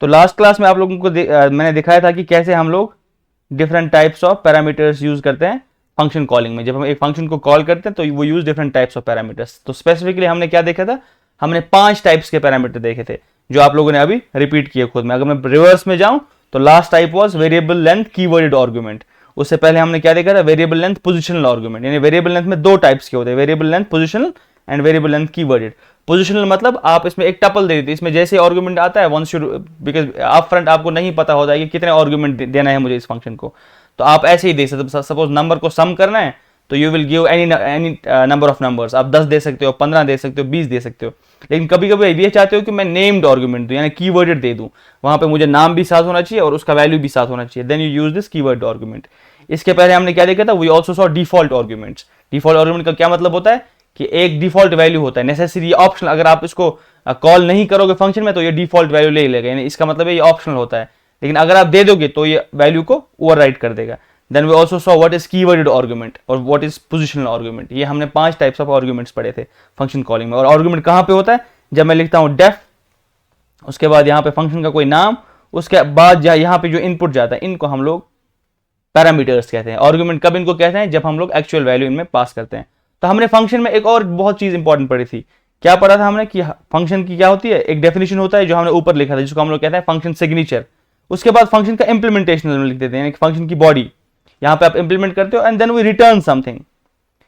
तो last class में आप लोगों को मैंने दिखाया था कि कैसे हम लोग different types of parameters use करते हैं फंक्शन कॉलिंग में। जब हम एक फंक्शन को कॉल करते हैं तो वो use different types of parameters. तो स्पेसिफिकली हमने क्या देखा था, हमने 5 टाइप्स के पैरामीटर देखे थे जो आप लोगों ने अभी रिपीट किए खुद में। अगर मैं रिवर्स में जाऊं तो last type was variable length keyworded argument. उससे पहले हमने क्या देखा था, वेरिएबल लेंथ पोजिशनल आर्गुमेंट। यानी वेरिएबल लेंथ में 2 टाइप्स के होते हैं, variable length positional and variable length keyworded. Positional मतलब आप इसमें एक टपल दे देते, इसमें जैसे आर्गुमेंट आता है वंस शुड, बिकॉज आप फ्रंट आपको नहीं पता होता है कि कितने आर्गुमेंट देना है मुझे इस फंक्शन को, तो आप ऐसे ही दे सकते। सपोज नंबर को सम करना है तो you will give any number of numbers. आप 10 दे सकते हो, 15 दे सकते हो, 20 दे सकते हो। लेकिन कभी कभी ये चाहते हो कि मैं नेम्ड आर्गुमेंट दूं, यानी कीवर्डेड दे दूं, वहां पे मुझे नाम भी साथ होना चाहिए और उसका वैल्यू भी साथ होना चाहिए। Then you use this keyword argument. इसके पहले हमने क्या देखा था, we also saw default arguments. Default argument का क्या मतलब होता है कि एक डिफॉल्ट वैल्यू होता है, नेसेसरी ऑप्शनल। अगर आप इसको कॉल नहीं करोगे फंक्शन में तो ये डिफॉल्ट वैल्यू ले लेगा, यानी इसका मतलब है ये ऑप्शनल होता है। लेकिन अगर आप दे दोगे तो ये वैल्यू को ओवरराइड कर देगा। Then we also saw what is keyworded argument और व्हाट इज पोजिशनल आर्गुमेंट। ये हमने 5 टाइप्स ऑफ आर्गुमेंट्स पढ़े थे फंक्शन कॉलिंग में। और आर्गुमेंट कहां पे होता है, जब मैं लिखता हूं डेफ, उसके बाद यहां पे फंक्शन का कोई नाम, उसके बाद यहां पे जो इनपुट जाता है, इनको हम लोग पैरामीटर्स कहते हैं। आर्गुमेंट कब इनको कहते हैं, जब हम लोग एक्चुअल वैल्यू इनमें पास करते हैं। तो हमने फंक्शन में एक और बहुत चीज इंपॉर्टेंट पढ़ी थी। क्या पढ़ा था हमने कि फंक्शन की क्या होती है, एक डेफिनेशन होता है जो हमने ऊपर लिखा था, जिसको हम लोग कहते हैं फंक्शन सिग्नेचर। उसके बाद फंक्शन का इंप्लीमेंटेशन लिख देते हैं, फंक्शन की बॉडी, यहां पे आप इंप्लीमेंट करते हो and then we return something.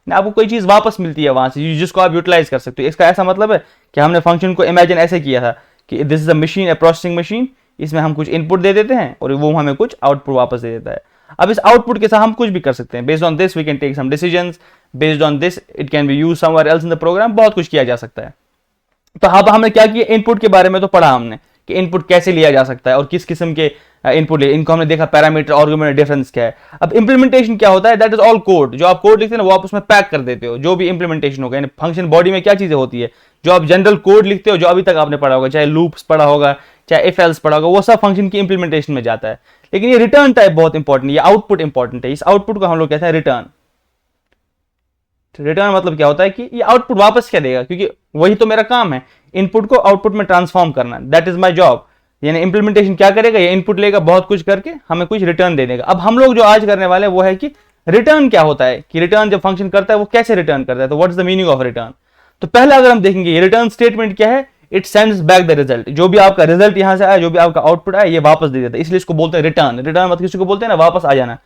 आपको कोई चीज वापस मिलती है वहां से जिसको आप यूटिलाइज कर सकते हो। इसका ऐसा मतलब है कि हमने फंक्शन को इमेजिन ऐसे किया था कि this is a machine, a processing machine. इसमें हम कुछ इनपुट दे देते हैं और वो हमें कुछ आउटपुट वापस दे देता है। अब इस आउटपुट के साथ हम कुछ भी कर सकते हैं। Based on this we can take some decisions, based on this it can be used somewhere else in the program. बहुत कुछ किया जा सकता है। तो अब हमने क्या किया, इनपुट के बारे में तो पढ़ा हमने कि इनपुट कैसे लिया जा सकता है और किस किस्म के इनपुट ले, इनको हमने देखा पैरामीटर आर्गुमेंट डिफरेंस क्या है। अब इंप्लीमेंटेशन क्या होता है, दैट इज ऑल कोड। जो आप कोड लिखते हैं ना वो आप उसमें पैक कर देते हो, जो भी इंप्लीमेंटेशन होगा। यानी फंक्शन बॉडी में क्या चीजें होती है, जो आप जनरल कोड लिखते हो, जो अभी तक आपने पढ़ा होगा, चाहे लूप्स पढ़ा होगा, चाहे इफ एल्स पढ़ा होगा, वो सब फंक्शन की इंप्लीमेंटेशन में जाता है। लेकिन ये रिटर्न टाइप बहुत इंपॉर्टेंट है, ये आउटपुट इंपॉर्टेंट है। इस आउटपुट को हम लोग कहते हैं रिटर्न। रिटर्न मतलब क्या होता है कि ये आउटपुट वापस क्या देगा, क्योंकि वही तो मेरा काम है, इनपुट को आउटपुट में ट्रांसफॉर्म करना। That is my job. यानी इंप्लीमेंटेशन क्या करेगा, ये इनपुट लेगा, बहुत कुछ करके हमें कुछ रिटर्न दे देगा। अब हम लोग जो आज करने वाले हैं वो है कि रिटर्न क्या होता है, कि रिटर्न जब फंक्शन करता है वो कैसे रिटर्न करता है। तो what is the meaning of return. तो पहले अगर हम देखेंगे रिटर्न स्टेटमेंट क्या है, it sends back the result. जो भी आपका रिजल्ट यहां से आया, जो भी आपका आउटपुट आया, ये वापस दे देता है, इसलिए इसको बोलते हैं रिटर्न। रिटर्न मतलब किसी को बोलते हैं ना वापस आ जाना,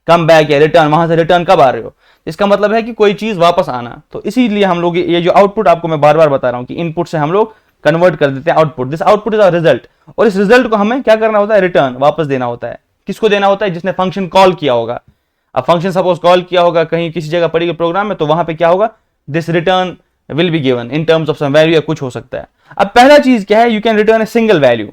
कम बैक या रिटर्न, वहां से रिटर्न कब आ रहे हो, इसका मतलब है कि कोई चीज वापस आना। तो इसीलिए हम लोग ये जो आउटपुट आपको मैं बार बार बता रहा हूं कि इनपुट से हम लोग कन्वर्ट कर देते हैं output. This output is a result, और इस रिजल्ट को हमें क्या करना होता है, रिटर्न, वापस देना होता है। किसको देना होता है, जिसने फंक्शन कॉल किया होगा। अब फंक्शन सपोज कॉल किया होगा कहीं किसी जगह पड़ी प्रोग्राम में, तो वहां पे क्या होगा, this return will be given in terms of some value, या कुछ हो सकता है। अब पहला चीज क्या है, you can return a single value.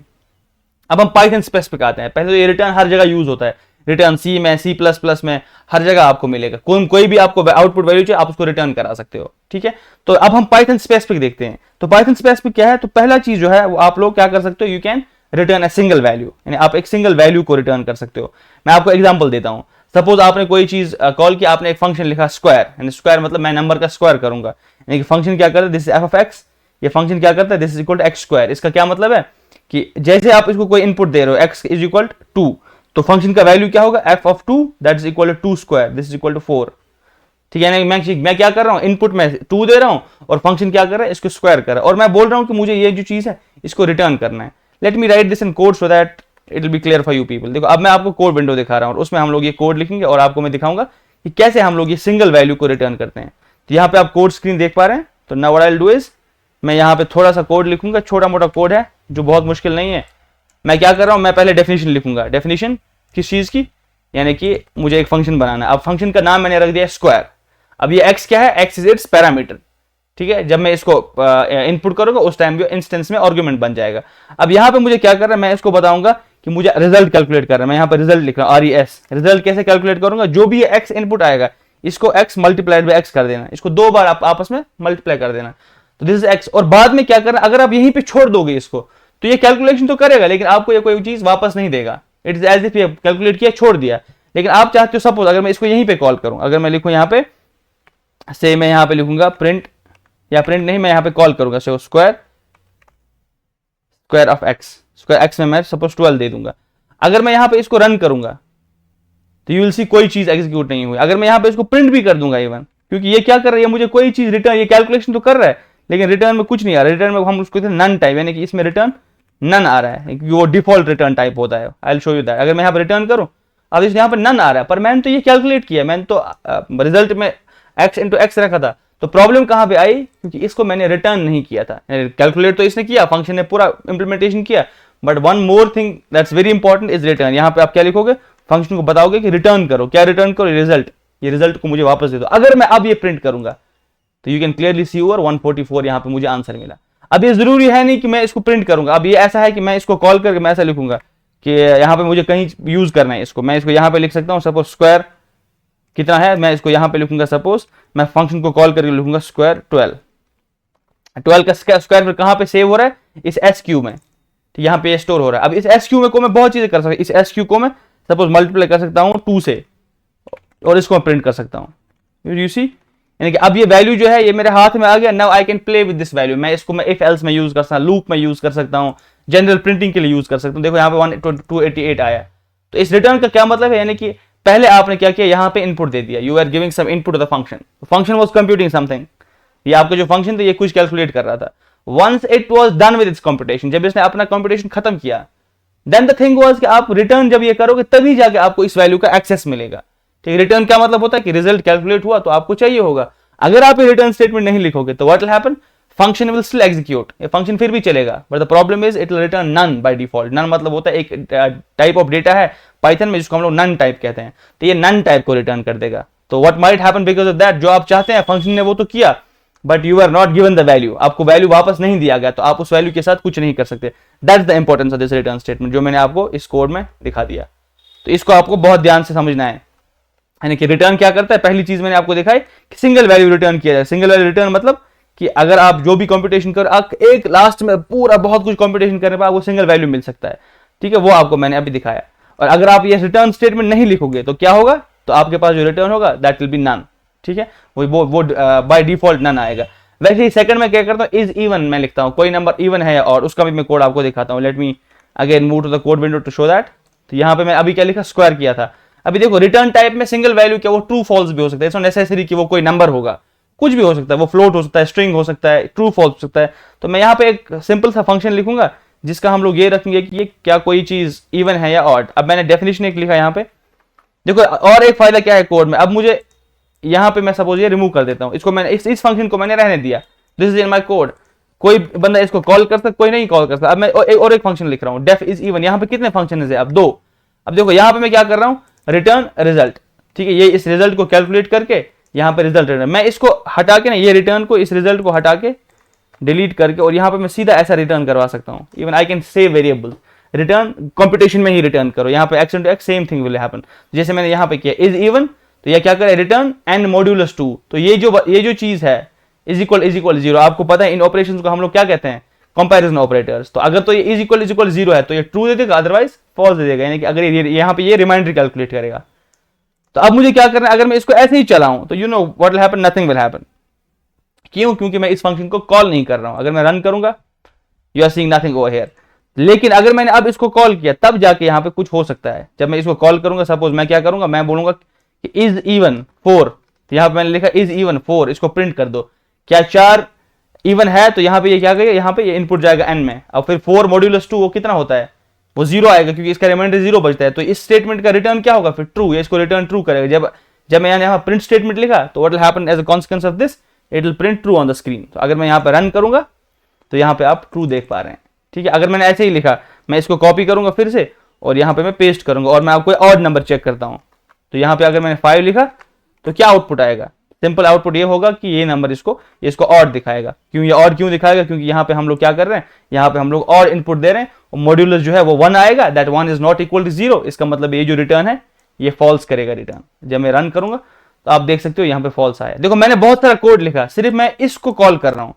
अब हम पाइथन स्पेसिफिक आते हैं। पहले तो ये रिटर्न हर जगह यूज होता है, रिटर्न सी में, सी प्लस प्लस में, हर जगह आपको मिलेगा। कोई भी आपको आउटपुट वैल्यू चाहिए आप उसको रिटर्न करा सकते हो, ठीक है। तो अब हम पाइथन स्पेसिफिक देखते हैं। तो पाइथन स्पेसिफिक क्या है, तो पहला चीज जो है वो आप लोग क्या कर सकते हो, you can return a single value, यानी आप एक सिंगल वैल्यू को रिटर्न कर सकते हो। मैं आपको एग्जांपल देता हूं। सपोज आपने कोई चीज कॉल किया, आपने एक फंक्शन लिखा स्क्वायर, यानी स्क्वायर मतलब मैं नंबर का स्क्वायर करूंगा, यानी कि फंक्शन क्या करता है, this is F of X. ये फंक्शन क्या करता है, this is equal to X square. इसका क्या मतलब है कि जैसे आप इसको कोई इनपुट दे रहे हो, एक्स इज इक्वल टू 2, तो फंक्शन का वैल्यू क्या होगा, F of 2 that is equal to 2 square, this is equal to 4। ठीक है ना, मैं क्या कर रहा हूं, इनपुट में 2 दे रहा हूं और फंक्शन क्या कर रहा है, इसको स्क्वायर कर रहा है, और मैं बोल रहा हूं कि मुझे ये जो चीज है इसको रिटर्न करना है। Let me right this in code so that it will be clear for you people. देखो अब मैं आपको कोड विंडो दिखा रहा हूं और उसमें हम लोग ये कोड लिखेंगे और आपको मैं दिखाऊंगा कि कैसे हम लोग ये सिंगल वैल्यू को रिटर्न करते हैं। तो यहाँ पे आप कोड स्क्रीन देख पा रहे हैं। तो now what I will do is, मैं यहाँ पे थोड़ा सा कोड लिखूंगा, छोटा मोटा कोड है जो बहुत मुश्किल नहीं है। मैं क्या कर रहा हूं, मैं पहले डेफिनेशन लिखूंगा। डेफिनेशन किस चीज की, यानी कि मुझे एक फंक्शन बनाना है। अब फंक्शन का नाम मैंने रख दिया स्क्वायर। अब ये x क्या है, x इज इट्स पैरामीटर, ठीक है। जब मैं इसको इनपुट करूंगा उस टाइम भी इंस्टेंस में आर्गुमेंट बन जाएगा। अब यहाँ पे मुझे क्या करना है, मैं इसको बताऊंगा कि मुझे रिजल्ट कैलकुलेट करना है। मैं यहाँ पे रिजल्ट लिख रहा हूँ, RES। रिजल्ट कैसे कैलकुलेट करूंगा, जो भी x इनपुट आएगा इसको x मल्टीप्लाइड बाय x कर देना, इसको 2 बार आप आपस में मल्टीप्लाई कर देना। तो दिस इज x, और बाद में क्या करना, अगर आप यहीं पे छोड़ दोगे इसको तो ये कैलकुलेशन तो करेगा लेकिन आपको ये कोई चीज वापस नहीं देगा। इट इज एज इफ ये कैलकुलेट किया छोड़ दिया। लेकिन आप चाहते हो सपोज अगर मैं इसको यहीं पे कॉल करूं, अगर मैं लिखूं यहाँ पे से, मैं यहाँ पे लिखूंगा प्रिंट, या प्रिंट नहीं, मैं यहाँ पे कॉल करूंगा square of x, square x में मैं सपोज 12 दे दूंगा। अगर मैं यहाँ पे इसको रन करूंगा तो यू विल सी कोई चीज एग्जीक्यूट नहीं हुई। अगर मैं यहाँ पे इसको प्रिंट भी कर दूंगा इवन, क्योंकि ये क्या कर रहा है, मुझे कोई चीज रिटर्न, ये कैलकुलेशन तो कर रहा है लेकिन रिटर्न में कुछ नहीं आ रहा है। रिटर्न में हम उसको नन टाइप, यानी कि इसमें रिटर्न नन आ रहा है क्योंकि वो डिफॉल्ट रिटर्न टाइप होता है। I will show you that. अगर मैं यहाँ पे रिटर्न करूं, अब इस यहाँ पे नन आ रहा है, पर मैंने तो ये कैलकुलेट किया, मैंने तो रिजल्ट में x इंटू एक्स रखा था। तो प्रॉब्लम कहां पे आई, क्योंकि इसको मैंने रिटर्न नहीं किया था। कैलकुलेट तो इसने किया, फंक्शन ने पूरा इंप्लीमेंटेशन किया, but one more thing that's very important is return. यहाँ पे आप क्या लिखोगे, फंक्शन को बताओगे कि रिटर्न करो। क्या रिटर्न करो, रिजल्ट। ये रिजल्ट को मुझे वापस दे दो। अगर मैं अब ये प्रिंट करूंगा तो you can clearly see over 144 यहाँ पे मुझे आंसर मिला। अब ये जरूरी है नहीं कि मैं इसको प्रिंट करूंगा। अब ये ऐसा है कि मैं इसको कॉल करके मैं ऐसा लिखूंगा कि यहाँ पे मुझे कहीं यूज करना है इसको, मैं इसको यहाँ पे लिख सकता हूँ। सपोज स्क्वायर कितना है, मैं इसको यहाँ पे लिखूंगा। सपोज मैं फंक्शन को कॉल करके लिखूंगा स्क्वायर 12 का स्क्वायर फिर कहाँ पे सेव हो रहा है, इस एस क्यू में। यहाँ पे स्टोर हो रहा है। अब इस एस क्यू में को मैं बहुत चीजें कर सकता हूँ। इस एस क्यू को मैं सपोज मल्टीप्लाई कर सकता हूँ 2 से और इसको मैं प्रिंट कर सकता हूँ। यू सी, यानी कि अब ये वैल्यू जो है ये मेरे हाथ में आ गया। Now I can play with this value. मैं इसको मैं इफ एल्स में यूज कर सकता हूँ, लूप में यूज कर सकता हूँ, जनरल प्रिंटिंग के लिए यूज कर सकता हूँ। देखो यहाँ पे 288 आया। तो इस रिटर्न का क्या मतलब है, यानी कि पहले आपने क्या किया, यहाँ पे इनपुट दे दिया। You are giving some input to the function, function was computing something. ये आपका जो फंक्शन था ये कुछ कैलकुलेट कर रहा था। Once it was done with its computation, जब इसने अपना कंप्यूटेशन खत्म किया, देन द थिंग वाज कि आप रिटर्न जब ये करोगे तभी जाके आपको इस वैल्यू का एक्सेस मिलेगा। ठीक है, रिटर्न क्या मतलब होता है कि रिजल्ट कैलकुलेट हुआ तो आपको चाहिए होगा। अगर आप ये रिटर्न स्टेटमेंट नहीं लिखोगे तो what will happen, function will still execute, ये फंक्शन फिर भी चलेगा, but the problem is it will return none by default. None मतलब होता है एक टाइप ऑफ डेटा है पाइथन में जिसको हम लोग नन टाइप कहते हैं, तो ये नन टाइप को रिटर्न कर देगा। तो what might happen because of that, जो आप चाहते हैं फंक्शन ने वो तो किया, but you are not given the value, आपको वैल्यू वापस नहीं दिया गया, तो आप उस वैल्यू के साथ कुछ नहीं कर सकते। That's the importance of this return statement, जो मैंने आपको इस कोड में दिखा दिया। तो इसको आपको बहुत ध्यान से समझना है। यानी कि रिटर्न क्या करता है, पहली चीज मैंने आपको दिखाई कि सिंगल वैल्यू रिटर्न किया जाए। सिंगल वैल्यू रिटर्न मतलब कि अगर आप जो भी कंप्यूटेशन कर, आप एक लास्ट में पूरा बहुत कुछ कंप्यूटेशन करने पर आपको सिंगल वैल्यू मिल सकता है। ठीक है, वो आपको मैंने अभी दिखाया। और अगर आप ये रिटर्न स्टेटमेंट नहीं लिखोगे तो क्या होगा, तो आपके पास जो रिटर्न होगा दैट विल बी नन। ठीक है, वो बाय डिफॉल्ट नन आएगा। वैसे ही सेकंड में क्या करता हूँ, इज इवन मैं लिखता हूँ, कोई नंबर इवन है और उसका भी मैं कोड आपको दिखाता हूँ। Let me again move to the code window to show that. तो यहाँ पे मैं अभी क्या लिखा, स्क्वायर किया था। अभी देखो रिटर्न टाइप में सिंगल वैल्यू क्या, वो ट्रू फॉल्स भी हो सकता है। इट्स नॉट नेसेसरी कि वो कोई नंबर होगा, कुछ भी हो सकता है, वो फ्लोट हो सकता है, स्ट्रिंग हो सकता है, ट्रू फॉल्स हो सकता है। तो मैं यहाँ पे एक सिंपल सा फंक्शन लिखूंगा जिसका हम लोग ये रखेंगे कि ये क्या कोई चीज इवन है या ऑड। अब मैंने डेफिनेशन एक लिखा यहाँ पे। देखो और एक फायदा क्या है कोड में, अब मुझे यहाँ पे मैं सपोज ये रिमूव कर देता हूँ, इसको मैंने इस फंक्शन को मैंने रहने दिया, this is in my code. कोई बंदा इसको कॉल कर सकता, कोई नहीं कॉल कर सकता। अब मैं और एक फंक्शन लिख रहा हूँ, डेफ इज इवन। यहाँ पे कितने फंक्शन है, अब 2। अब देखो यहाँ पे मैं क्या कर रहा हूँ, रिटर्न रिजल्ट। ठीक है, ये इस रिजल्ट को कैलकुलेट करके यहाँ पे रिजल्ट रिटर्न, मैं इसको हटा के ना, ये रिटर्न को, इस रिजल्ट को हटा के डिलीट करके, और यहाँ पे मैं सीधा ऐसा रिटर्न करवा सकता हूँ। Even I can save variable, return computation में ही रिटर्न करो। यहाँ पे x into x same thing will happen. जैसे मैंने यहाँ पे किया इज इवन, तो ये क्या करे, रिटर्न एंड मॉड्यूलस 2। तो ये जो चीज है इज इक्वल 0। आपको पता है इन ऑपरेशंस को हम लोग क्या कहते हैं, कंपैरिजन ऑपरेटर्स। तो अगर तो ये इज इक्वल 0 है तो ये ट्रू दे देगा, अदरवाइज फॉल्स दे देगा। यानी कि अगर यहाँ पे ये रिमाइंडर कैलकुलेट करेगा। तो अब मुझे क्या करना है, अगर मैं इसको ऐसे ही चलाऊं तो you know what will happen, nothing will happen. क्यों, क्योंकि मैं इस फंक्शन को कॉल नहीं कर रहा हूं। अगर मैं रन करूंगा you are seeing nothing over here. लेकिन अगर मैंने अब इसको कॉल किया तब जाके यहाँ पे कुछ हो सकता है। जब मैं इसको कॉल करूंगा, सपोज मैं क्या करूंगा, मैं बोलूंगा कि इज इवन 4। तो यहाँ पे मैंने लिखा इज इवन 4, इसको प्रिंट कर दो। क्या 4 इवन है, तो यहाँ पे ये क्या करेगा, यहाँ पे ये इनपुट जाएगा n में। अब फिर 4 मॉड्यूलस 2 वो कितना होता है, वो 0 आएगा, क्योंकि इसका रिमाइंडर 0 बचता है। तो इस स्टेटमेंट का रिटर्न क्या होगा, फिर ट्रू। ये इसको रिटर्न ट्रू करेगा। जब मैं यहाँ प्रिंट स्टेटमेंट लिखा तो what will happen as a consequence of this, it will print true on the screen. तो अगर मैं यहाँ पे रन करूंगा तो यहाँ पे आप ट्रू देख पा रहे हैं। ठीक है, अगर मैंने ऐसे ही लिखा, मैं इसको कॉपी करूंगा फिर से और यहाँ पे मैं पेस्ट करूंगा और मैं आपको ऑड नंबर चेक करता हूँ। तो यहाँ पे अगर मैंने 5 लिखा तो क्या आउटपुट आएगा, सिंपल आउटपुट ये होगा कि ये नंबर इसको ऑड दिखाएगा। क्यों ये ऑड क्यों दिखाएगा, क्योंकि यहाँ पे हम लोग क्या कर रहे हैं, यहाँ पे हम लोग ऑड इनपुट दे रहे हैं और मॉड्यूलस जो है वो 1 आएगा, that 1 is not equal to 0। इसका मतलब ये जो रिटर्न है ये फॉल्स करेगा रिटर्न। जब मैं रन करूंगा तो आप देख सकते हो यहाँ पे फॉल्स आया। देखो मैंने बहुत सारा कोड लिखा, सिर्फ मैं इसको कॉल कर रहा हूँ।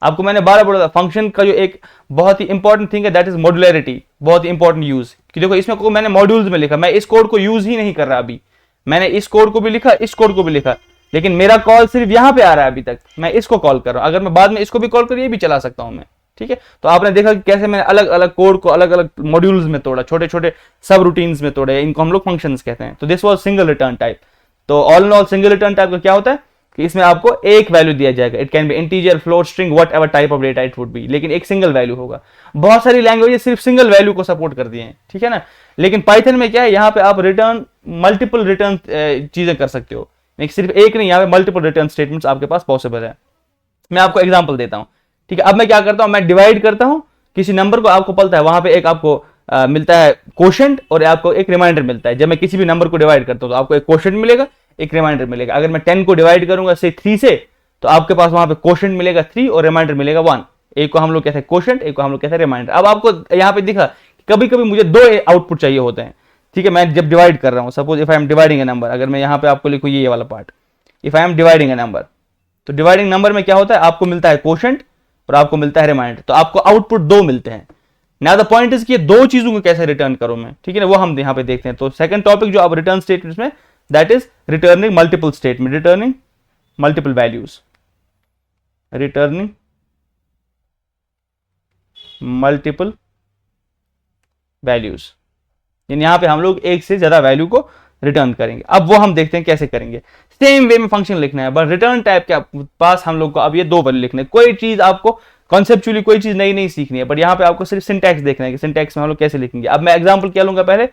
आपको मैंने बार बोला था फंक्शन का जो एक बहुत ही इंपॉर्टेंट थिंग है दैट इज मॉड्युलैरिटी, बहुत ही इंपॉर्टेंट यूज। कि देखो इसमें को मैंने मॉड्यूल्स में लिखा, मैं इस कोड को यूज ही नहीं कर रहा अभी। मैंने इस कोड को भी लिखा, इस कोड को भी लिखा, लेकिन मेरा कॉल सिर्फ यहाँ पे आ रहा है अभी तक। मैं इसको कॉल कर रहा हूँ, अगर मैं बाद में इसको भी कॉल कर ये भी चला सकता हूँ मैं। ठीक है। तो आपने देखा कि कैसे मैंने अलग अलग कोड को अलग अलग मॉड्यूल्स में तोड़ा, छोटे छोटे सब रूटीन्स में तोड़े, इनको हम लोग फंक्शंस कहते हैं। तो this was single return type. तो all in all single return type का क्या होता है कि इसमें आपको एक वैल्यू दिया जाएगा, it can B integer, float, string, what ever type of data it would be, लेकिन एक सिंगल वैल्यू होगा। बहुत सारी लैंग्वेजेस सिर्फ सिंगल वैल्यू को सपोर्ट कर दिए हैं, ठीक है ना। लेकिन पाइथन में क्या है, यहाँ पे आप रिटर्न मल्टीपल रिटर्न चीजें कर सकते हो, सिर्फ एक नहीं, यहाँ पे मल्टीपल रिटर्न स्टेटमेंट्स आपके पास पॉसिबल है। मैं आपको एग्जांपल देता हूँ, ठीक है। अब मैं क्या करता हूँ, मैं डिवाइड करता हूँ किसी नंबर को, आपको पता है वहां पे एक आपको मिलता है कोशेंट और आपको एक रिमाइंडर मिलता है। जब मैं किसी भी नंबर को डिवाइड करता हूँ तो आपको एक कोशेंट मिलेगा, एक रिमाइंडर मिलेगा। अगर मैं 10 को डिवाइड करूंगा से 3 से, तो आपके पास वहां पे कोशेंट मिलेगा 3 और रिमाइंडर मिलेगा 1। एक को हम लोग कहते हैं कोशेंट, एक को हम लोग कहते हैं रिमाइंडर। अब आपको यहाँ पे दिखा कभी कभी मुझे 2 आउटपुट चाहिए होते हैं, ठीक है। मैं जब डिवाइड कर रहा हूँ, suppose if I am dividing A number, अगर मैं यहाँ पे आपको लिखूँ ये वाला part, if I am dividing A number, तो डिवाइडिंग नंबर में क्या होता है, आपको मिलता है कोशेंट और आपको मिलता है रिमाइंडर, तो आपको आउटपुट 2 मिलते हैं। नाउ द पॉइंट इज कि दो चीजों को कैसे रिटर्न करूं मैं, ठीक है ना, वो हम यहाँ पे देखते हैं। तो सेकंड टॉपिक जो आप रिटर्न स्टेटमेंट्स में, that is returning multiple statement, returning multiple values, returning multiple values, यानी यहां पे हम लोग एक से ज्यादा वैल्यू को रिटर्न करेंगे। अब वो हम देखते हैं कैसे करेंगे। सेम वे में फंक्शन लिखना है, बट रिटर्न टाइप के पास हम लोग को अब ये 2 वैल्यू लिखने, कोई चीज आपको कॉन्सेप्चुअली कोई चीज नई नहीं सीखनी है, बट यहाँ पे आपको सिर्फ सिंटैक्स देखना है कि सिंटैक्स में हम लोग कैसे लिखेंगे। अब मैं एग्जांपल क्या लूंगा पहले,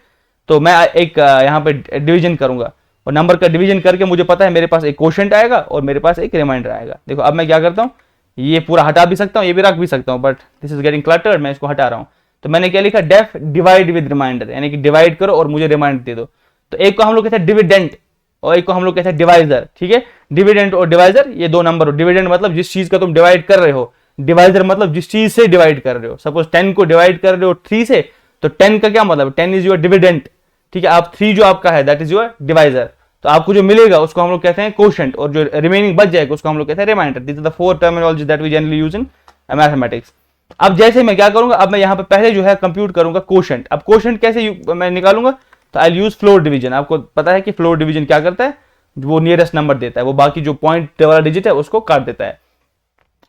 तो मैं एक यहाँ पे डिवीजन करूंगा और नंबर का डिवीजन करके मुझे पता है मेरे पास एक क्वोशेंट आएगा और मेरे पास एक रिमाइंडर आएगा। देखो अब मैं क्या करता हूँ, ये पूरा हटा भी सकता हूँ, ये भी रख भी सकता हूँ, but this is getting cluttered, मैं इसको हटा रहा हूँ। तो मैंने क्या लिखा, डेफ डिवाइड विद रिमाइंडर, यानी कि डिवाइड करो और मुझे रिमाइंडर दे दो। तो एक को हम लोग कहते हैं डिविडेंट और एक को हम लोग कहते हैं डिवाइजर, ठीक है। डिविडेंट और डिवाइजर ये 2 नंबर हो। डिविडेंट मतलब जिस चीज का तुम डिवाइड कर रहे हो, डिवाइजर मतलब जिस चीज से डिवाइड कर रहे हो। सपोज 10 को डिवाइड कर रहे हो 3 से, तो 10 का क्या मतलब, 10 इज योर डिविडेंट, ठीक है। आप 3 जो आपका है दैट इज योर डिवाइजर, तो आपको जो मिलेगा उसको हम लोग कहते हैं कोशेंट, और जो रिमेनिंग बच जाएगा उसको हम लोग कहते हैं remainder. This is the 4 terminology that we generally use in mathematics. अब जैसे मैं क्या करूंगा, अब मैं यहाँ पे पहले जो है कंप्यूट करूंगा कोशेंट। अब कोशेंट कैसे मैं निकालूंगा, तो आई यूज फ्लोर डिवीजन। आपको पता है कि फ्लोर डिवीजन क्या करता है, वो नियरेस्ट नंबर देता है, वो बाकी जो पॉइंट वाला डिजिट है उसको काट देता है।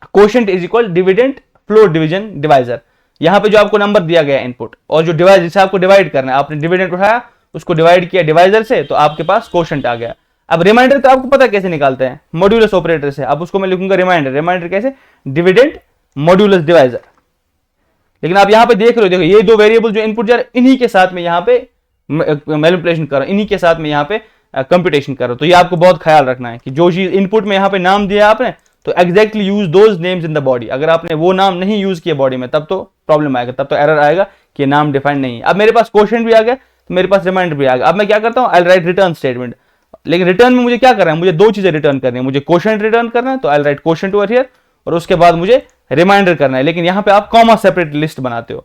Quotient is equal dividend floor division divisor. यहाँ पे जो आपको नंबर दिया गया इनपुट और जो डिवाइस जिसे आपको डिवाइड करना है, आपने डिविडेंट उठाया, उसको डिवाइड किया डिवाइजर से, तो आपके पास कोशेंट आ गया। अब रिमाइंडर तो आपको पता कैसे निकालते हैं, मॉड्यूलस ऑपरेटर से। अब उसको मैं लिखूंगा रिमाइंडर, रिमाइंडर कैसे, डिविडेंट मॉड्यूलस डिवाइजर। लेकिन आप यहाँ पे देख रहे हो, देखो ये 2 वेरिएबल जो इनपुट जा रहे हैं, इन्हीं के साथ में यहाँ पे मैनिपुलेशन कर रहा हूं, इन्हीं के साथ में यहाँ पे कंप्यूटेशन कर रहा हूं। तो ये आपको बहुत ख्याल रखना है कि जो चीज इनपुट में यहाँ पे नाम दिया आपने, तो exactly use those names in the body. अगर आपने वो नाम नहीं यूज किया बॉडी में, तब तो प्रॉब्लम आएगा, तब तो एरर आएगा कि नाम डिफाइंड नहीं है। अब मेरे पास क्वोशिएंट भी आ गया, तो मेरे पास रिमाइंडर भी आ गया। अब मैं क्या करता हूँ, आई राइट रिटर्न स्टेटमेंट। लेकिन रिटर्न में मुझे क्या करना है, मुझे 2 चीजें रिटर्न करनी है। मुझे क्वोशिएंट रिटर्न करना है, तो आई राइट क्वोशिएंट ओवर हियर, और उसके बाद मुझे रिमाइंडर करना है। लेकिन यहाँ पे आप कॉमा सेपरेट लिस्ट बनाते हो।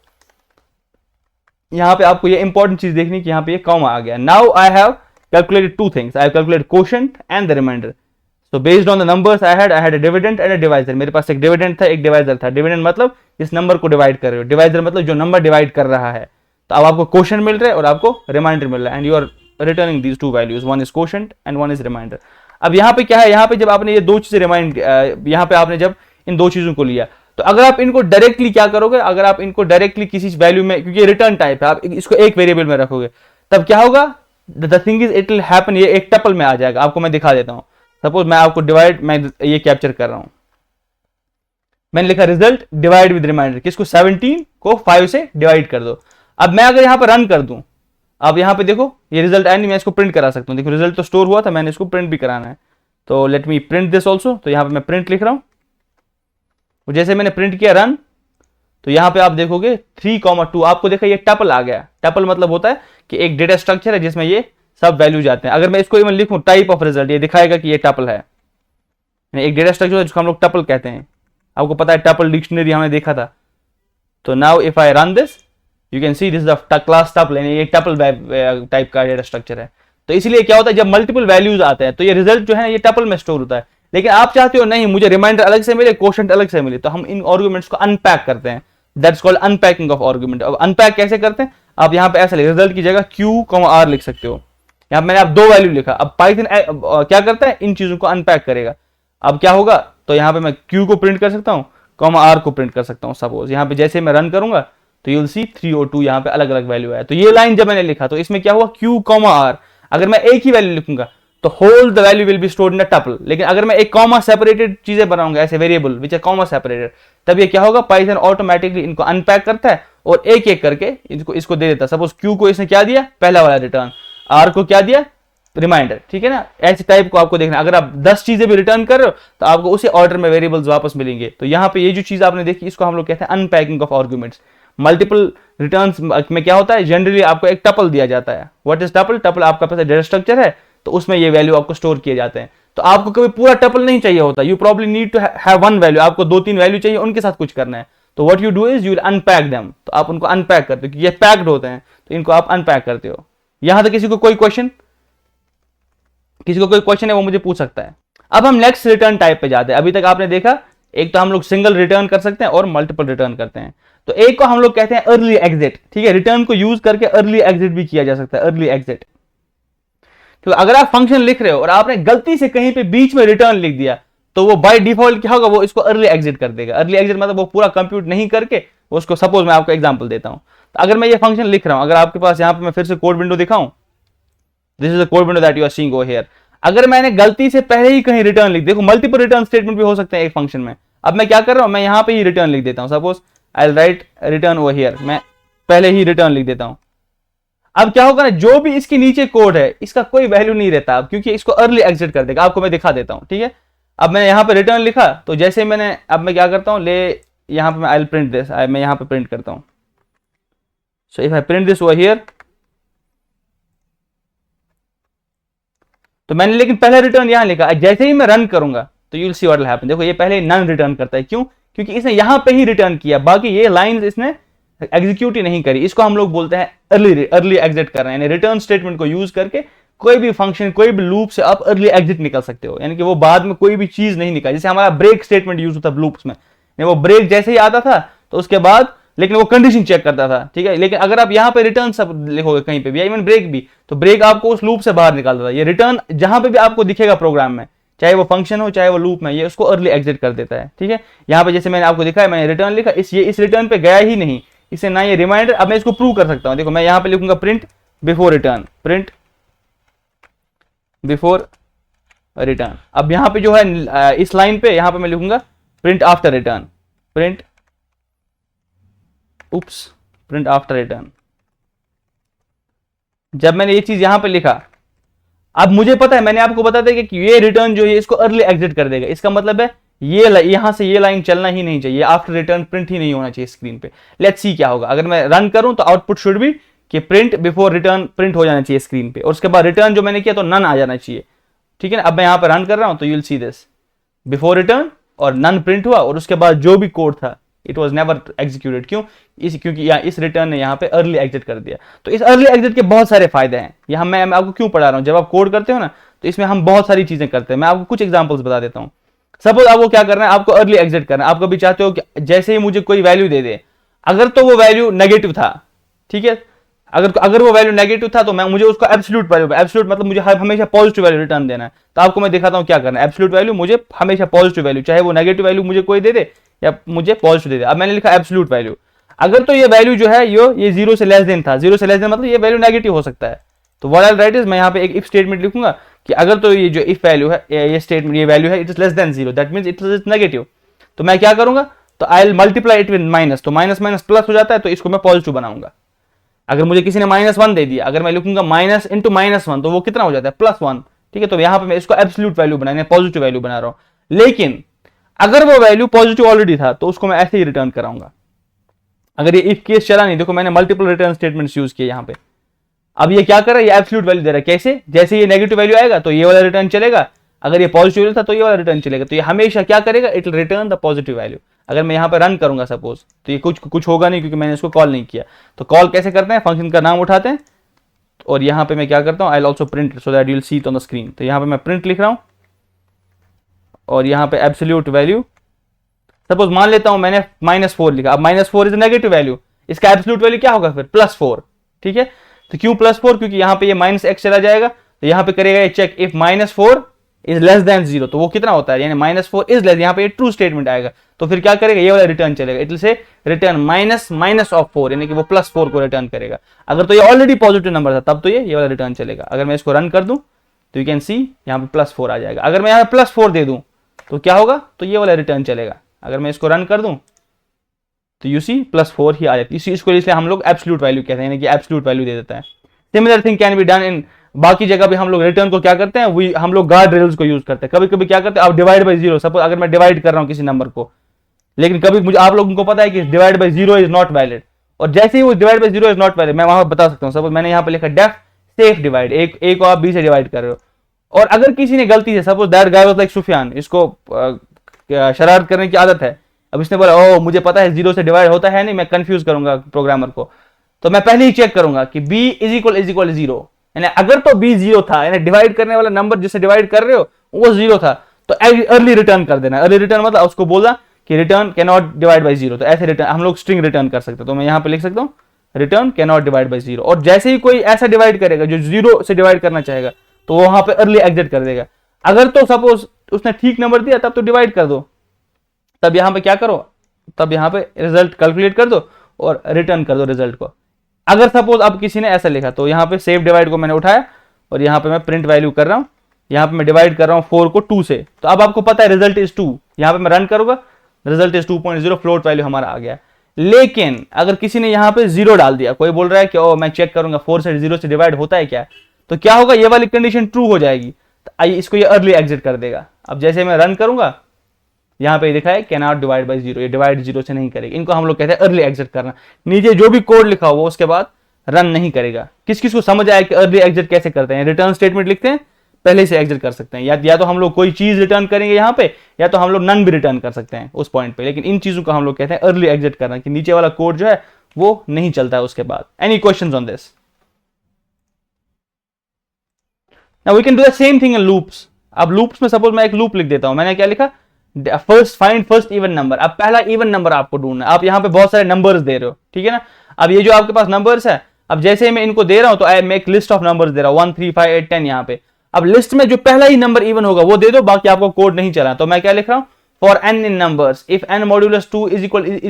यहाँ पे आपको ये इंपॉर्टेंट चीज देखनी कि यहाँ पे ये कॉमा आ गया। Now I have calculated 2 things, I have calculated quotient and the remainder. So based on the numbers I had a dividend and a divisor। मेरे पास एक डिविडेंड था, एक डिवाइजर था। डिविडेंड मतलब जिस नंबर को डिवाइड कर रहे हो, डिवाइजर मतलब जो नंबर डिवाइड कर रहा है। तो अब आपको क्वोशिएंट मिल रहा है और आपको रिमाइंडर मिल रहा है, and you are returning these 2 values, one is quotient and one is remainder. अब यहाँ पे क्या है, यहाँ पे जब आपने ये 2 चीजें रिमाइंड, यहाँ पे आपने जब इन 2 चीजों को लिया, तो अगर आप इनको डायरेक्टली क्या करोगे, अगर आप इनको डायरेक्टली किसी वैल्यू में, क्योंकि रिटर्न टाइप है, आप इसको एक वेरिएबल में रखोगे, तब क्या होगा, the thing is it will happen, ये एक टपल में आ जाएगा। आपको मैं दिखा देता हूँ। सपोज मैं आपको डिवाइड, मैं ये कैप्चर कर रहा हूं, मैंने लिखा रिजल्ट डिवाइड विद रिमाइंडर, किसको 17 को 5 से डिवाइड कर दो। अब मैं अगर यहां पर रन कर दूं, अब यहां पे देखो ये रिजल्ट आया नहीं, मैं इसको प्रिंट करा सकता हूं। देखो रिजल्ट तो स्टोर हुआ था, मैंने इसको प्रिंट भी कराना है, तो let me print this also. तो यहां पे मैं प्रिंट लिख रहा हूं, जैसे मैंने प्रिंट किया रन, तो यहां पे आप देखोगे 3,2, आपको देखा ये टपल आ गया। टपल मतलब होता है कि एक डेटा स्ट्रक्चर है जिसमें ये सब वैल्यू जाते हैं। अगर मैं इसको इवन लिखूं टाइप ऑफ रिजल्ट, ये दिखाएगा कि ये टपल है, एक डेटा स्ट्रक्चर है जिसको हम लोग टपल कहते हैं। आपको पता है टपल डिक्शनरी हमने देखा था। तो now if I run this, you can see this is the class tuple, यानी ये टपल टाइप का डेटा स्ट्रक्चर है। तो इसलिए क्या होता है, जब मल्टीपल वैल्यूज आते हैं तो ये रिजल्ट जो है ये टपल में स्टोर होता है। लेकिन आप चाहते हो नहीं, मुझे रिमाइंडर अलग से मिले, क्वोशिएंट अलग से मिले, तो हम इन आर्गुमेंट्स को अनपैक करते हैं। That's called unpacking of argument. अब अनपैक कैसे करते हैं, आप यहाँ पे ऐसा रिजल्ट की जगह Q, R लिख सकते हो। यहाँ मैंने आप 2 वैल्यू लिखा। अब पाइथन क्या करता है, इन चीजों को अनपैक करेगा। अब क्या होगा, तो यहाँ पे मैं Q को प्रिंट कर सकता हूँ, कॉमा आर को प्रिंट कर सकता हूँ। सपोज यहाँ पे जैसे मैं रन करूंगा तो यूल सी 3 और 2 यहाँ पे अलग अलग वैल्यू आया। तो ये लाइन जब मैंने लिखा तो इसमें क्या हुआ, क्यू कॉमा आर। अगर मैं एक ही वैल्यू लिखूंगा तो whole the value will be stored in a tuple, लेकिन अगर मैं एक कॉमा सेपरेटेड चीजें बनाऊंगा ऐसे variable which are comma separated, तब ये क्या होगा, पाइथन ऑटोमेटिकली इनको अनपैक करता है और एक एक करके इसको दे देता है। सपोज क्यू को इसने क्या दिया, पहला वाला रिटर्न, आर को क्या दिया, रिमाइंडर, ठीक है ना। ऐसे टाइप को आपको देखना, अगर आप 10 चीजें भी रिटर्न कर रहे हो तो आपको उसी ऑर्डर में वेरिएबल्स वापस मिलेंगे। तो यहाँ पे ये जो चीज आपने देखी इसको हम लोग कहते हैं unpacking of arguments. Multiple returns में क्या होता है, जनरली आपको एक टपल दिया जाता है। What is tuple? टपल आपका पास डेटा स्ट्रक्चर है तो उसमें ये वैल्यू आपको स्टोर किए जाते हैं। तो आपको कभी पूरा टपल नहीं चाहिए होता, you probably need to have one value, आपको 2-3 वैल्यू चाहिए, उनके साथ कुछ करना है। तो what you do is you will unpack them, तो आप उनको अनपैक करते हो क्योंकि ये पैक्ड होते हैं, तो इनको आप अनपैक करते हो। यहां तक किसी को कोई क्वेश्चन है वो मुझे पूछ सकता है। अब हम नेक्स्ट रिटर्न टाइप पे जाते हैं। अभी तक आपने देखा एक तो हम लोग सिंगल रिटर्न कर सकते हैं और मल्टीपल रिटर्न करते हैं। तो एक को हम लोग कहते हैं अर्ली एग्जिट, ठीक है। रिटर्न को यूज करके अर्ली एग्जिट भी किया जा सकता है, अर्ली एग्जिट। तो अगर आप फंक्शन लिख रहे हो और आपने गलती से कहीं पे बीच में रिटर्न लिख दिया तो वो बाय डिफॉल्ट क्या होगा, वो इसको अर्ली एग्जिट कर देगा। अर्ली एग्जिट मतलब वो पूरा कंप्यूट नहीं करके उसको, सपोज मैं आपको एग्जांपल देता हूं, तो अगर मैं ये फंक्शन लिख रहा हूं, अगर आपके पास यहां पे मैं फिर से कोड विंडो दिखाऊं, this is the code window that you are seeing over here. अगर मैंने गलती से पहले ही कहीं रिटर्न लिख, देखो मल्टीपल रिटर्न स्टेटमेंट भी हो सकते हैं एक फंक्शन में। अब मैं क्या कर रहा हूं, मैं यहां पे ही रिटर्न लिख देता हूं। Suppose I will write return over here, मैं पहले ही रिटर्न लिख देता हूं। अब क्या होगा ना, जो भी इसके नीचे कोड है इसका कोई वैल्यू नहीं रहता अब, क्योंकि इसको अर्ली एग्जिट कर देगा। आपको मैं दिखा देता हूं, ठीक है। अब मैंने यहां पे रिटर्न लिखा तो जैसे मैंने, अब मैं क्या करता हूं, ले यहां पे मैं आई विल प्रिंट दिस, मैं यहां पे प्रिंट करता हूं। So if I print this over here, तो मैंने लेकिन पहला रिटर्न यहां लिखा, जैसे ही मैं रन करूंगा तो you will see what will happen. देखो ये पहले नन रिटर्न करता है, क्यों? क्योंकि इसने यहां पे ही रिटर्न किया, बाकी ये लाइंस इसने एग्जीक्यूट ही नहीं करी। इसको हम लोग बोलते हैं अर्ली एग्जिट कर रहे हैं, यानी रिटर्न स्टेटमेंट को यूज करके कोई भी फंक्शन, कोई भी लूप से आप अर्ली एग्जिट निकल सकते हो, यानी कि वो बाद में कोई भी चीज नहीं निकाल। जैसे हमारा ब्रेक स्टेटमेंट यूज होता है लूप्स में, वो ब्रेक जैसे ही आता था तो उसके बाद, लेकिन वो कंडीशन चेक करता था, ठीक है। लेकिन अगर आप यहाँ पे रिटर्न सब लिखोगे कहीं पे भी, या इवन ब्रेक भी, तो ब्रेक आपको उस लूप से बाहर निकालता था। ये रिटर्न जहां पे भी आपको दिखेगा प्रोग्राम में, चाहे वो फंक्शन हो चाहे वो लूप में, ये उसको अर्ली एग्जिट कर देता है, ठीक है। यहाँ पे जैसे मैंने आपको दिखाया, मैंने रिटर्न लिखा, इस रिटर्न पे गया ही नहीं, इसे ना ये रिमाइंडर। अब मैं इसको प्रूव कर सकता हूं, देखो मैं यहां पे लिखूंगा print before return, print before return. अब यहां पे जो है इस लाइन पे यहां पे मैं लिखूंगा print after return, print after return. जब मैंने ये चीज यहां पे लिखा, अब मुझे पता है, मैंने आपको बता दिया कि ये रिटर्न जो है इसको अर्ली एग्जिट कर देगा। इसका मतलब है ये यहां से ये लाइन चलना ही नहीं चाहिए, आफ्टर रिटर्न प्रिंट ही नहीं होना चाहिए स्क्रीन पे। लेट्स सी क्या होगा, अगर मैं रन करूं तो आउटपुट शुड भी कि प्रिंट बिफोर रिटर्न प्रिंट हो जाना चाहिए स्क्रीन पे, और उसके बाद रिटर्न जो मैंने किया तो नन आ जाना चाहिए, ठीक है ना। अब मैं यहां पर रन कर रहा हूं तो you will see this, before return और नन प्रिंट हुआ, और उसके बाद जो भी कोड था इट वॉज नेवर एग्जीक्यूटेड। क्यों? क्योंकि इस रिटर्न ने यहाँ पे अर्ली एग्जिट कर दिया। तो इस अर्ली एग्जिट के बहुत सारे फायदे हैं। यहाँ मैं आपको क्यों पढ़ा रहा हूँ, जब आप कोड करते हो ना तो इसमें हम बहुत सारी चीजें करते हैं। मैं आपको कुछ एग्जांपल्स बता देता हूँ। सपोज आपको क्या करना है, आपको अर्ली एग्जिट करना है। आप कभी चाहते हो कि जैसे ही मुझे कोई वैल्यू दे दे, अगर तो वो वैल्यू नेगेटिव था, ठीक है, अगर वो वैल्यू नेगेटिव था तो मुझे उसको एब्सोल्यूट वैल्यू, एब्सोल्यूट मतलब मुझे हमेशा पॉजिटिव वैल्यू रिटर्न देना है। तो आपको मैं दिखाता हूं क्या करना है। एब्सोल्यूट वैल्यू मुझे हमेशा पॉजिटिव वैल्यू, चाहे वो नेगेटिव वैल्यू मुझे कोई दे दे या मुझे पॉजिटिव दे दे। अब मैंने लिखा एब्सोल्यूट वैल्यू, अगर तो ये वैल्यू जो है ये 0 से लेस देन था, 0 से लेस देन मतलब ये वैल्यू नेगेटिव हो सकता है। तो what I will write is, मैं यहाँ पे एक इफ स्टेटमेंट लिखूंगा कि अगर तो ये जो इफ वैल्यू है, ये स्टेटमेंट, ये वैल्यू है, it is less than 0, that means it is negative. तो मैं क्या करूंगा, तो I will multiply it with minus, तो माइनस माइनस प्लस हो जाता है, तो इसको मैं पॉजिटिव बनाऊंगा। अगर मुझे किसी ने -1 दे दिया, अगर मैं लिखूंगा माइनस इंटू -1 तो वो कितना हो जाता है, +1, ठीक है। तो यहां पे मैं इसको एब्सोल्यूट वैल्यू बनाने, पॉजिटिव वैल्यू बना रहा हूं। लेकिन अगर वो वैल्यू पॉजिटिव ऑलरेडी था तो उसको मैं ऐसे ही रिटर्न कराऊंगा। अगर ये इफ केस चला नहीं, देखो मैंने मल्टीपल रिटर्न स्टेटमेंट्स यूज किए यहां पे। अब ये क्या कर रहा है, ये एब्सोल्यूट वैल्यू दे रहा है। कैसे? जैसे ये नेगेटिव वैल्यू आएगा तो ये वाला रिटर्न चलेगा, अगर ये पॉजिटिव वैल्यू था तो ये वाला रिटर्न चलेगा। तो ये हमेशा क्या करेगा, it will return the positive value. अगर मैं यहां पर रन करूंगा सपोज, तो ये कुछ होगा नहीं क्योंकि मैंने इसको कॉल नहीं किया। तो कॉल कैसे करते हैं, फंक्शन का नाम उठाते हैं, और यहां पे मैं क्या करता हूं, I will also print so that you will see it on the screen. तो यहां पे मैं प्रिंट लिख रहा हूं, और यहां पे एब्सोल्यूट वैल्यू, सपोज मान लेता हूं मैंने -4 लिखा। अब -4 इज नेगेटिव वैल्यू, इसका एब्सोल्यूट वैल्यू क्या होगा फिर, +4, ठीक है। तो क्यों +4, क्योंकि यहां पे ये -x चला जाएगा, तो यहां पे करेगा ये check if -4 is less than 0, तो वो कितना होता है, यानी -4 इज लेस, यहाँ पे ट्रू स्टेटमेंट आएगा, तो फिर क्या करेगा, ये वाला रिटर्न चलेगा, it will say return minus of 4, यानी कि वो +4 को रिटर्न करेगा। अगर तो ये ऑलरेडी पॉजिटिव नंबर था तब तो ये वाला रिटर्न चलेगा। अगर मैं इसको रन कर दूं तो यू कैन सी यहाँ पे +4 आ जाएगा। अगर मैं यहाँ पे +4 दे दूं तो क्या होगा, तो ये वाला रिटर्न चलेगा। अगर मैं इसको रन कर दूं तो यू सी +4 ही आ जाती है। इसको इसलिए हम लोग एब्सोल्यूट वैल्यू कहते हैं, यानी कि एब्सोल्यूट वैल्यू दे देता है। Similar thing can be done in, बाकी जगह भी हम लोग रिटर्न को क्या करते हैं, हम लोग गार्ड रेल्स को यूज करते हैं। कभी कभी क्या करते हैं, आप डिवाइड बाई 0, सपोज अगर मैं डिवाइड कर रहा हूं किसी नंबर को, लेकिन कभी मुझे आप लोगों को पता है कि divide by 0 is not valid, और जैसे ही वो divide by 0 is not valid, मैं वहां बता सकता हूं। सपोज मैंने यहाँ पे लिखा डेफ सेफ डिवाइड, ए को आप बी से डिवाइड कर रहे हो, और अगर किसी ने गलती से, suppose that guy was like Sufiyan, इसको शरारत करने की आदत है, अब इसने बोला ओ मुझे पता है 0 से डिवाइड होता है नहीं, मैं कंफ्यूज करूंगा प्रोग्रामर को, तो मैं पहले ही चेक करूंगा कि b इज इक्वल 0, यानी अगर तो b 0 था, यानी डिवाइड करने वाला नंबर जिससे डिवाइड कर रहे हो वो 0 था, तो अर्ली रिटर्न कर देना। अर्ली रिटर्न मतलब उसको बोलना कि return can not divide by 0, तो ऐसे रिटर्न हम लोग स्ट्रिंग रिटर्न कर सकते हैं। तो मैं यहाँ पे लिख सकता हूँ return can not divide by 0, और जैसे ही कोई ऐसा डिवाइड करेगा जो 0 से डिवाइड करना चाहेगा तो वहां पे अर्ली एग्जिट कर देगा। अगर तो सपोज उसने ठीक नंबर दिया तब तो डिवाइड कर दो, तब यहाँ पे क्या करो, तब यहाँ पे रिजल्ट कैलकुलेट कर दो और रिटर्न कर दो रिजल्ट को। अगर सपोज अब किसी ने ऐसा लिखा, तो यहाँ पे सेफ डिवाइड को मैंने उठाया और यहाँ पे मैं प्रिंट वैल्यू कर रहा हूँ, यहाँ पे मैं डिवाइड कर रहा हूँ 4 को 2 से, तो अब आपको पता है रिजल्ट इज 2, यहाँ पे मैं रन करूंगा, रिजल्ट इज 2.0, फ्लोट वैल्यू हमारा आ गया। लेकिन अगर किसी ने यहाँ पे 0 डाल दिया, कोई बोल रहा है कि ओ मैं चेक करूंगा 4 से 0 से डिवाइड होता है क्या, तो क्या होगा, ये वाली कंडीशन ट्रू हो जाएगी, तो इसको ये अर्ली एग्जिट कर देगा। अब जैसे मैं रन करूंगा, यहाँ पे लिखा है कैन नॉट डिवाइड बाई 0, ये डिवाइड 0 से नहीं करेगा। इनको हम लोग कहते हैं अर्ली एग्जिट करना। नीचे जो भी कोड लिखा हो वो उसके बाद रन नहीं करेगा। किस किस को समझ आया कि अर्ली एग्जिट कैसे करते हैं, रिटर्न स्टेटमेंट लिखते हैं पहले से एग्जिट कर सकते हैं, या तो हम लोग कोई चीज रिटर्न करेंगे यहाँ पे, या तो हम लोग नन भी रिटर्न कर सकते हैं उस पॉइंट पे, लेकिन इन चीजों को हम लोग कहते हैं अर्ली एग्जिट करना, कि नीचे वाला कोड जो है वो नहीं चलता है उसके बाद। Any questions on this? Now we can do the same thing in loops. अब लूप्स में सपोज मैं एक लूप लिख देता हूं, मैंने क्या लिखा, फाइंड फर्स्ट इवन नंबर। अब पहला इवन नंबर आपको ढूंढना है। आप यहाँ पे बहुत सारे नंबर्स दे रहे हो, ठीक है ना। अब ये जो आपके पास नंबर्स है, अब जैसे मैं इनको दे रहा हूं तो I make list of numbers दे रहा हूं 1 3 5 8 10 यहाँ पे। अब लिस्ट में जो पहला ही नंबर इवन होगा वो दे दो, बाकी आपको कोड नहीं चला। तो मैं क्या लिख रहा हूं, for n in numbers if n modulus 2 is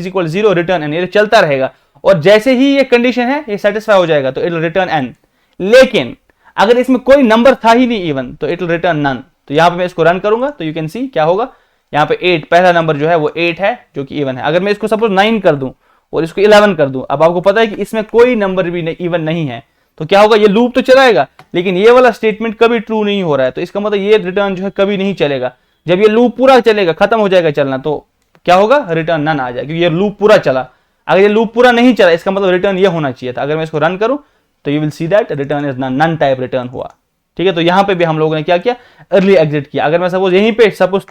equal 0 return n, ये चलता रहेगा, और जैसे ही ये कंडीशन है ये सेटिस्फाई हो जाएगा तो इट विल रिटर्न n। लेकिन अगर इसमें कोई नंबर था ही नहीं इवन तो इट विल रिटर्न नन। तो यहाँ पे मैं इसको रन करूंगा तो यू कैन सी क्या होगा, यहाँ पे 8 पहला नंबर जो है वो 8 है जो कि इवन है। अगर मैं इसको सपोज 9 कर दूं और इसको 11 कर दूं, अब आपको पता है कि इसमें कोई नंबर भी इवन नहीं है, तो क्या होगा, ये लूप तो चलाएगा लेकिन ये वाला स्टेटमेंट कभी ट्रू नहीं हो रहा है, तो इसका मतलब ये रिटर्न जो है कभी नहीं चलेगा। जब ये लूप पूरा चलेगा, खत्म हो जाएगा चलना, तो क्या होगा, रिटर्न नन आ जाएगा, क्योंकि ये लूप पूरा चला। अगर ये लूप पूरा नहीं चला इसका मतलब रिटर्न ये होना चाहिए था। अगर मैं इसको रन करूं तो you will see that return is none, none type return हुआ, ठीक है। तो यहां पे भी हम लोगों ने क्या किया, अर्ली एग्जिट किया। अगर मैं सपोज यहीं पे सपोज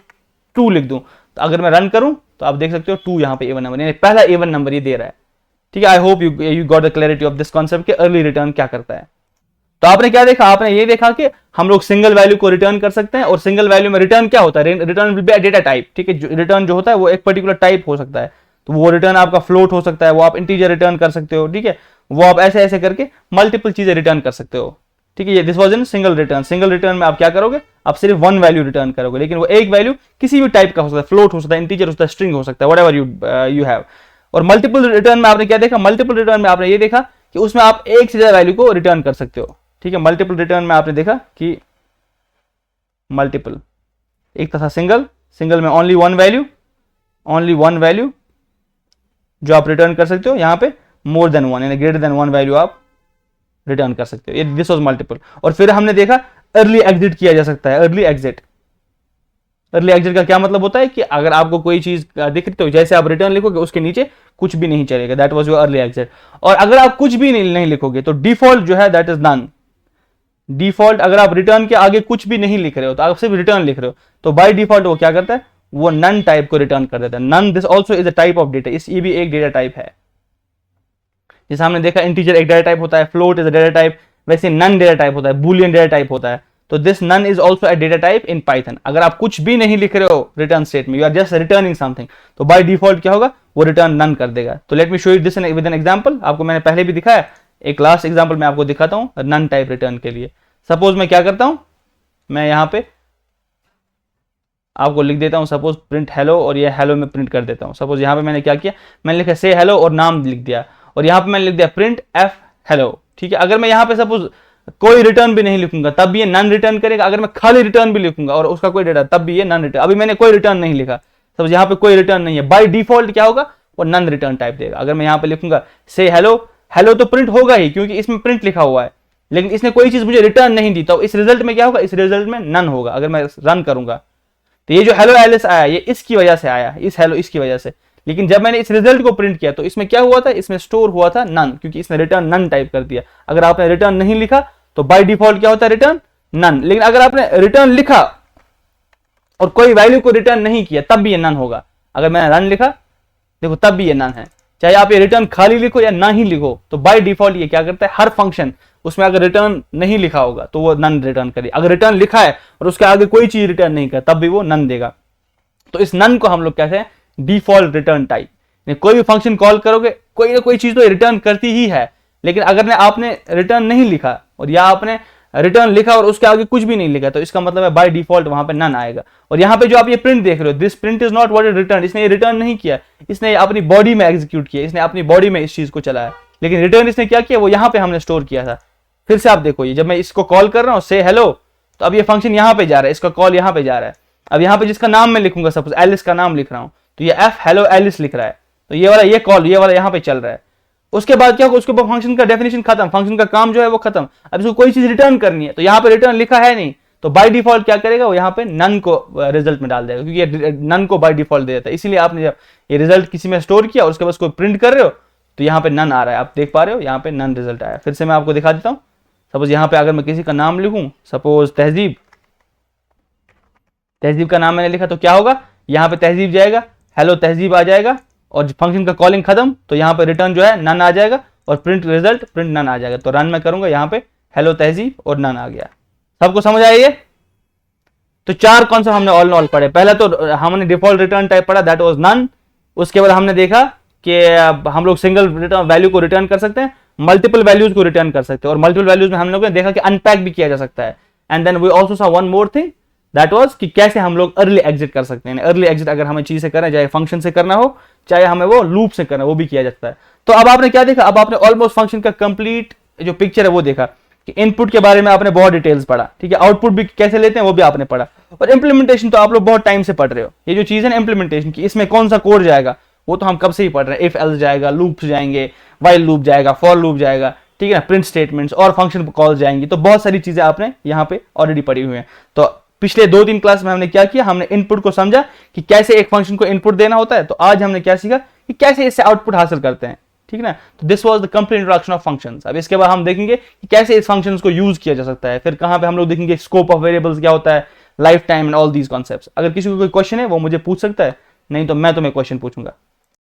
2 लिख दूं, तो अगर मैं रन करूं तो आप देख सकते हो 2 यहाँ पे इवन नंबर, यानी पहला इवन नंबर ये दे रहा है, ठीक है। I hope you got the clarity of this concept कि अर्ली रिटर्न क्या करता है। तो आपने क्या देखा, आपने ये देखा कि हम लोग सिंगल वैल्यू को रिटर्न कर सकते हैं, और सिंगल वैल्यू में रिटर्न क्या होता है, return will be a data type, ठीक है। रिटर्न जो होता है वो एक पर्टिकुलर टाइप हो सकता है, तो वो रिटर्न आपका फ्लोट हो सकता है, वो आप इंटीजर रिटर्न कर सकते हो, ठीक है। वो आप ऐसे ऐसे करके मल्टीपल चीजें रिटर्न कर सकते हो, ठीक है। ये this was in single return. Single return में आप क्या करोगे, आप सिर्फ 1 वैल्यू रिटर्न करोगे, लेकिन वो एक वैल्यू किसी भी टाइप का हो सकता है, फ्लोट हो सकता है, इंटीजर हो सकता है, स्ट्रिंग हो सकता है, व्हाटएवर यू हैव। और मल्टीपल रिटर्न में आपने क्या देखा, मल्टीपल रिटर्न में आपने ये देखा कि उसमें आप एक से ज्यादा वैल्यू को रिटर्न कर सकते हो, ठीक है। मल्टीपल रिटर्न में आपने देखा कि मल्टीपल, एक था सिंगल, सिंगल में ओनली वन वैल्यू जो आप रिटर्न कर सकते हो, यहाँ पे मोर देन 1 यानी ग्रेटर देन 1 वैल्यू आप रिटर्न कर सकते हो, ये दिस वाज मल्टीपल। और फिर हमने देखा अर्ली एग्जिट किया जा सकता है। अर्ली एग्जिट का क्या मतलब होता है कि अगर आपको कोई चीज दिख रही तो जैसे आप रिटर्न लिखोगे उसके नीचे कुछ भी नहीं चलेगा, that was your early exit. और अगर आप कुछ भी नहीं लिखोगे तो डिफॉल्ट जो है दैट इज नन। डिफॉल्ट अगर आप रिटर्न के आगे कुछ भी नहीं लिख रहे हो, तो आप सिर्फ रिटर्न लिख रहे हो, तो बाय डिफॉल्ट वो क्या करता है, वो नन टाइप को रिटर्न कर देता है। None this also is a type of data, ये भी एक डेटा टाइप है। जैसे हमने देखा इंटीजर एक डेटा टाइप होता है, float is a data type, वैसे नन डेटा टाइप होता है, बूलियन डेटा टाइप होता है। तो this none is also a data type in Python. अगर आप कुछ भी नहीं लिख रहे हो रिटर्न स्टेट में, you are just returning something, तो बाय डिफॉल्ट क्या होगा, वो रिटर्न नन कर देगा। तो let me show you this with an example. आपको मैंने पहले भी दिखाया, एक लास्ट एग्जांपल मैं आपको दिखाता हूं नन टाइप रिटर्न के लिए। सपोज मैं क्या करता हूं, मैं यहाँ पे आपको लिख देता हूँ सपोज प्रिंट हेलो, और ये हेलो में प्रिंट कर देता हूँ। सपोज यहाँ पे मैंने क्या किया, मैंने लिखा से हेलो और नाम लिख दिया, और यहाँ पे मैंने लिख दिया प्रिंट एफ हेलो, ठीक है। अगर मैं यहाँ पे सपोज कोई रिटर्न भी नहीं लिखूंगा तब भी ये नन रिटर्न करेगा, अगर मैं खाली रिटर्न भी लिखूंगा और उसका कोई डेटा तब भी ये नन रिटर्न। अभी मैंने कोई रिटर्न नहीं लिखा, सपोज यहाँ पे कोई रिटर्न नहीं है, बाय डिफॉल्ट क्या होगा, वो नन रिटर्न टाइप देगा। अगर मैं यहाँ पे लिखूंगा से हेलो, हेलो तो प्रिंट होगा ही क्योंकि इसमें प्रिंट लिखा हुआ है, लेकिन इसने कोई चीज मुझे रिटर्न नहीं दी, तो इस रिजल्ट में क्या होगा, इस रिजल्ट में नन होगा। अगर मैं रन करूंगा तो ये जो हेलो एलिस आया ये इसकी वजह से आया, इस हेलो इसकी वजह से। लेकिन जब मैंने इस रिजल्ट को प्रिंट किया तो इसमें क्या हुआ था, इसमें स्टोर हुआ था नन, क्योंकि इसने रिटर्न नन टाइप कर दिया। अगर आपने रिटर्न नहीं लिखा तो बाय डिफॉल्ट क्या होता है, रिटर्न नन। लेकिन अगर आपने रिटर्न लिखा और कोई वैल्यू को रिटर्न नहीं किया तब भी ये नन होगा। अगर मैंने रन लिखा देखो तब भी ये नन है, चाहे आप ये रिटर्न खाली लिखो या ना ही लिखो, तो बाय डिफॉल्ट ये क्या करता है, हर फंक्शन उसमें अगर रिटर्न नहीं लिखा होगा तो वो नन रिटर्न करे। अगर रिटर्न लिखा है और उसके आगे कोई चीज रिटर्न नहीं कर तब भी वो नन देगा। तो इस नन को हम लोग कहते हैं डिफॉल्ट रिटर्न टाइप। कोई भी फंक्शन कॉल करोगे कोई ना कोई चीज तो रिटर्न करती ही है, लेकिन अगर आपने रिटर्न नहीं लिखा और या आपने रिटर्न लिखा और उसके आगे कुछ भी नहीं लिखा तो इसका मतलब है बाय डिफॉल्ट वहां पे नन आएगा। और यहाँ पे जो आप ये प्रिंट देख रहे हो, this print is not what it return, इसने ये रिटर्न नहीं किया, इसने अपनी बॉडी में एग्जीक्यूट किया, इसने अपनी बॉडी में इस चीज को चलाया। लेकिन रिटर्न इसने क्या किया, वो यहाँ पे हमने स्टोर किया था। फिर से आप देखो, ये जब मैं इसको कॉल कर रहा हूँ से हेलो, तो अब ये फंक्शन यहाँ पे जा रहा है, इसका कॉल यहाँ पे जा रहा है। अब यहाँ पे जिसका नाम मैं लिखूंगा, सपोज एलिस का नाम लिख रहा हूँ, तो ये एफ हेलो एलिस लिख रहा है, तो ये वाला ये कॉल ये वाला यहाँ पे चल रहा है। उसके बाद क्या होगा, उसके बाद फंक्शन का डेफिनेशन खत्म, फंक्शन का काम जो है वो खत्म। अब इसको कोई चीज रिटर्न करनी है तो यहाँ पे रिटर्न लिखा है नहीं, तो बाय डिफॉल्ट क्या करेगा, वो यहाँ पे नन को रिजल्ट में डाल देगा, क्योंकि ये नन को बाय डिफॉल्ट दे देता है। इसीलिए आपने जब ये रिजल्ट किसी में स्टोर किया और उसके बाद उसको प्रिंट कर रहे हो तो यहाँ पे नन आ रहा है, आप देख पा रहे हो यहाँ पे नन रिजल्ट आया। फिर से मैं आपको दिखा देता हूँ। सपोज यहाँ पे अगर मैं किसी का नाम लिखूं, सपोज तहजीब, तहजीब का नाम मैंने लिखा तो क्या होगा, यहाँ पे तहजीब जाएगा, हेलो तहजीब आ जाएगा, और फंक्शन का कॉलिंग खत्म तो यहाँ पे रिटर्न जो है नन आ जाएगा, और प्रिंट रिजल्ट प्रिंट नन आ जाएगा। तो रन मैं करूंगा, यहाँ पे हेलो तहजीब और नन आ गया। सबको समझ आया ये? तो चार कॉन्सेप्ट हमने ऑल इन ऑल पढ़े। पहला तो हमने डिफॉल्ट रिटर्न टाइप पढ़ा, दैट वाज नन। उसके बाद हमने देखा कि हम लोग सिंगल रिटर्न वैल्यू को रिटर्न कर सकते हैं, मल्टीपल वैल्यूज को रिटर्न कर सकते हैं, और मल्टीपल वैल्यूज में हम लोगों ने देखा कि अनपैक भी किया जा सकता है। And then we also saw one more thing, that was कि कैसे हम लोग अर्ली एग्जिट कर सकते हैं। अर्ली एग्जिट अगर हमें चीज से करना है, चाहे फंक्शन से करना हो चाहे हमें वो लूप से करना, वो भी किया जाता है। तो अब आपने क्या देखा, अब आपने ऑलमोस्ट फंक्शन का कंप्लीट जो पिक्चर है वो देखा कि इनपुट के बारे में आपने बहुत डिटेल्स पढ़ा, ठीक है, आउटपुट भी कैसे लेते हैं वो भी आपने पढ़ा, और इंप्लीमेंटेशन तो आप लोग बहुत टाइम से पढ़ रहे हो। ये जो चीज है ना इंप्लीमेंटेशन की, इसमें कौन सा कोड जाएगा वो तो हम कब से ही पढ़ रहे हैं। इफ एल्स जाएगा, लूप्स जाएंगे, व्हाइल लूप जाएगा, फॉर लूप जाएगा, ठीक है ना, प्रिंट स्टेटमेंट्स और फंक्शन कॉल जाएंगी। तो बहुत सारी चीजें आपने यहाँ पे ऑलरेडी पढ़ी हुई हैं। तो पिछले 2-3 क्लास में हमने क्या किया, हमने इनपुट को समझा कि कैसे एक फंक्शन को इनपुट देना होता है। तो आज हमने क्या सीखा कि कैसे इससे आउटपुट हासिल करते हैं, ठीक है ना। तो this was the complete introduction of functions. अब इसके बाद हम देखेंगे कि कैसे इस फंक्शंस को यूज किया जा सकता है, फिर कहां पे हम लोग देखेंगे स्कोप ऑफ वेरिएबल्स क्या होता है, life time and all these concepts. अगर किसी को कोई क्वेश्चन है वो मुझे पूछ सकता है, नहीं तो मैं तुम्हें क्वेश्चन पूछूंगा।